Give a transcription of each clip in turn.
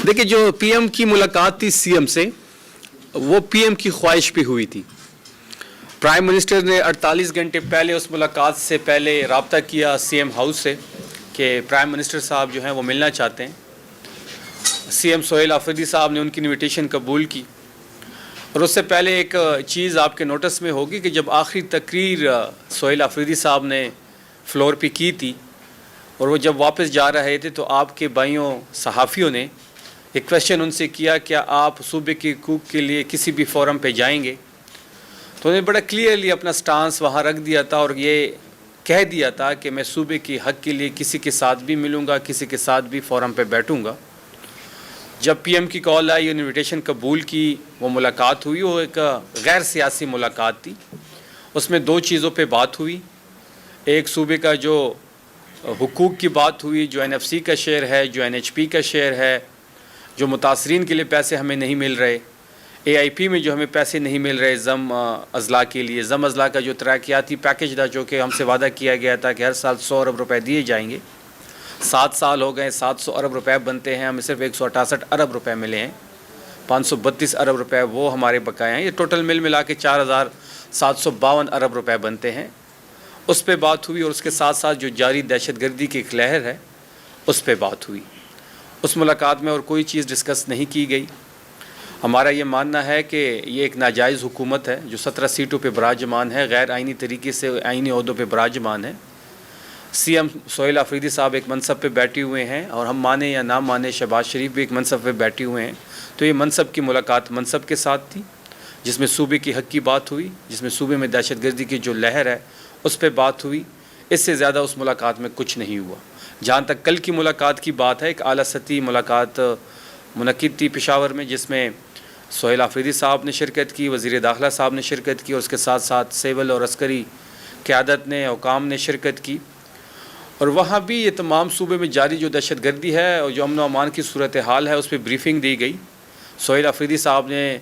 देखिए, जो पीएम की मुलाकात थी सीएम से, वो पीएम की ख्वाहिश पे हुई थी। प्राइम मिनिस्टर ने 48 घंटे पहले उस मुलाकात से पहले रब्ता किया सीएम हाउस से कि प्राइम मिनिस्टर साहब जो हैं वो मिलना चाहते हैं। सीएम सोहेल आफरीदी साहब ने उनकी इन्विटेशन कबूल की। और उससे पहले एक चीज़ आपके नोटिस में होगी कि जब आखिरी तकरीर सोहेल आफरीदी साहब ने फ्लोर पे की थी और वो जब वापस जा रहे थे, तो आपके भाइयों सहाफ़ियों ने एक क्वेश्चन उनसे किया, क्या आप सूबे के हकूक़ के लिए किसी भी फोरम पे जाएंगे? तो उन्होंने बड़ा क्लियरली अपना स्टांस वहाँ रख दिया था और ये कह दिया था कि मैं सूबे के हक़ के लिए किसी के साथ भी मिलूँगा, किसी के साथ भी फोरम पे बैठूँगा। जब पीएम की कॉल आई, इन्विटेशन कबूल की, वो मुलाकात हुई, वो एक गैर सियासी मुलाकात थी। उसमें दो चीज़ों पे बात हुई। एक सूबे का जो हुकूक की बात हुई, जो एनएफसी का शेयर है, जो एनएचपी का शेयर है, जो मुतासरीन के लिए पैसे हमें नहीं मिल रहे, एआईपी में जो हमें पैसे नहीं मिल रहे ज़म अज़ला के लिए, ज़म अज़ला का जो तरक्याती पैकेज था, जो कि हमसे वादा किया गया था कि हर साल 100 अरब रुपए दिए जाएंगे। 7 साल हो गए, 700 अरब रुपए बनते हैं, हमें सिर्फ 168 अरब रुपए मिले हैं। 532 अरब रुपए वो हमारे बकाए हैं। ये टोटल मिला के 4752 अरब रुपए बनते हैं। उस पर बात हुई और उसके साथ साथ जो जारी दहशतगर्दी की एक लहर है, उस पर बात हुई। उस मुलाकात में और कोई चीज़ डिस्कस नहीं की गई। हमारा ये मानना है कि ये एक नाजायज़ हुकूमत है जो 17 सीटों पे बराजमान है, गैर आइनी तरीके से आइनी ओहदों पे बराजमान है। सीएम सोहेल आफरीदी साहब एक मनसब पे बैठे हुए हैं और हम माने या ना माने, शहबाज शरीफ भी एक मनसब पे बैठे हुए हैं। तो ये मनसब की मुलाकात मनसब के साथ थी, जिसमें सूबे की हक़ की बात हुई, जिसमें सूबे में दहशतगर्दी की जो लहर है उस पर बात हुई। इससे ज़्यादा उस मुलाकात में कुछ नहीं हुआ। जहाँ तक कल की मुलाकात की बात है, एक आला सतही मुलाकात मुनक़िद थी पेशावर में, जिसमें सोहेल आफरीदी साहब ने शिरकत की, वज़ीर दाखिला साहब ने शिरकत की और उसके साथ साथ सिविल और अस्करी क़यादत ने, हुकाम ने शिरकत की। और वहाँ भी ये तमाम सूबे में जारी जो दहशतगर्दी है और जो अमन व अमान की सूरत हाल है, उस पर ब्रीफिंग दी गई। सोहेल आफरीदी साहब ने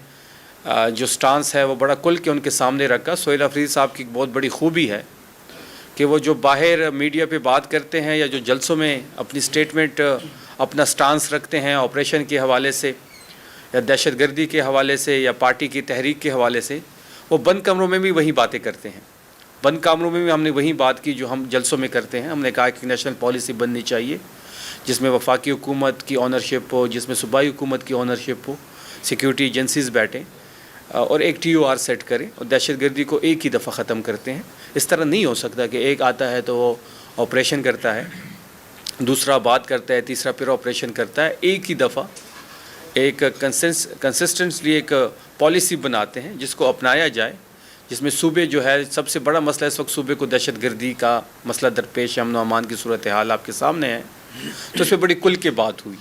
जो स्टांस है वो बड़ा खुल के उनके सामने रखा। सोहेल आफरीदी साहब की बहुत बड़ी खूबी है कि वो जो बाहर मीडिया पे बात करते हैं या जो जलसों में अपनी स्टेटमेंट, अपना स्टांस रखते हैं ऑपरेशन के हवाले से या दहशतगर्दी के हवाले से या पार्टी की तहरीक के हवाले से, वो बंद कमरों में भी वही बातें करते हैं। बंद कमरों में भी हमने वही बात की जो हम जलसों में करते हैं। हमने कहा कि नेशनल पॉलिसी बननी चाहिए जिसमें वफाकी हुकूमत की ऑनरशिप हो, जिसमें सूबाई हुकूमत की ऑनरशिप हो, सिक्योरिटी एजेंसीज़ बैठें और एक TOR सेट करें और दहशतगर्दी को एक ही दफ़ा ख़त्म करते हैं। इस तरह नहीं हो सकता कि एक आता है तो वो ऑपरेशन करता है, दूसरा बात करता है, तीसरा फिर ऑपरेशन करता है। एक ही दफ़ा एक कंसिस्टेंटली एक पॉलिसी बनाते हैं जिसको अपनाया जाए, जिसमें सूबे जो है, सबसे बड़ा मसला इस वक्त सूबे को दहशतगर्दी का मसला दरपेश है, अमन व अमान की सूरत हाल आपके सामने है। तो इस पर बड़ी खुल के बात हुई।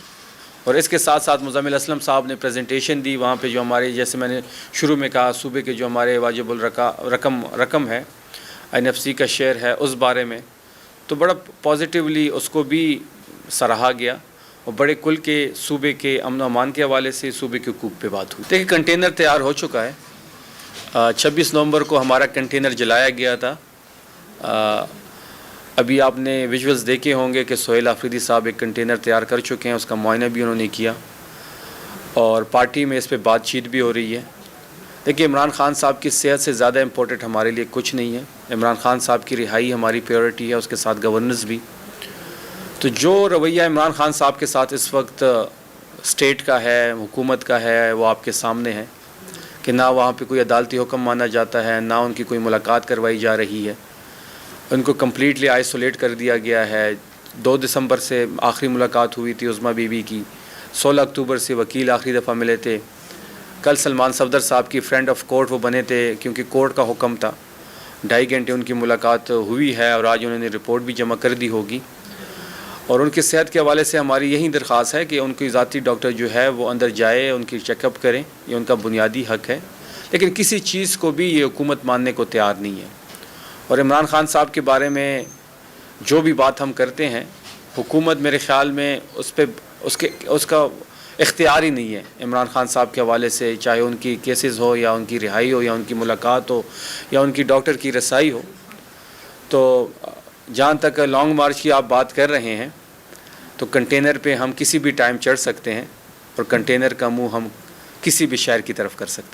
और इसके साथ साथ मुज़म्मिल असलम साहब ने प्रेजेंटेशन दी वहाँ पे, जो हमारे, जैसे मैंने शुरू में कहा, सूबे के जो हमारे वाजिबुल रकम है, एनएफसी का शेयर है, उस बारे में तो बड़ा पॉजिटिवली उसको भी सराहा गया और बड़े कुल के सूबे के अमन व अमान के हवाले से सूबे के हकूक़ पे बात हुई। देखिए, कंटेनर तैयार हो चुका है। 26 नवंबर को हमारा कंटेनर जलाया गया था। अभी आपने विजुअल्स देखे होंगे कि सोहेल आफरीदी साहब एक कंटेनर तैयार कर चुके हैं, उसका मुआयना भी उन्होंने किया और पार्टी में इस पे बातचीत भी हो रही है। देखिए, इमरान खान साहब की सेहत से ज़्यादा इम्पोर्टेंट हमारे लिए कुछ नहीं है। इमरान खान साहब की रिहाई हमारी प्रायोरिटी है, उसके साथ गवर्नेंस भी। तो जो रवैया इमरान खान साहब के साथ इस वक्त स्टेट का है, हुकूमत का है, वो आपके सामने है कि ना वहाँ पे कोई अदालती हुक्म माना जाता है, ना उनकी कोई मुलाकात करवाई जा रही है। उनको कम्प्लीटली आइसोलेट कर दिया गया है। 2 दिसंबर से आखिरी मुलाकात हुई थी उज़मा बीबी की। 16 अक्टूबर से वकील आखिरी दफ़ा मिले थे। कल सलमान सफदर साहब की फ्रेंड ऑफ कोर्ट वो बने थे, क्योंकि कोर्ट का हुक्म था। 2.5 घंटे उनकी मुलाकात हुई है और आज उन्होंने रिपोर्ट भी जमा कर दी होगी। और उनकी सेहत के हवाले से हमारी यही दरख्वास्त है कि उनकी ज़ाती डॉक्टर जो है वो अंदर जाए, उनकी चेकअप करें, ये उनका बुनियादी हक़ है। लेकिन किसी चीज़ को भी ये हुकूमत मानने को तैयार नहीं है। और इमरान खान साहब के बारे में जो भी बात हम करते हैं, हुकूमत मेरे ख़्याल में उसका इख्तियार ही नहीं है इमरान खान साहब के हवाले से, चाहे उनकी केसेस हो या उनकी रिहाई हो या उनकी मुलाकात हो या उनकी डॉक्टर की रसाई हो। तो जहाँ तक लॉन्ग मार्च की आप बात कर रहे हैं, तो कंटेनर पे हम किसी भी टाइम चढ़ सकते हैं اور کنٹینر کا منہ ہم کسی بھی شہر کی طرف کر سکتے ہیں.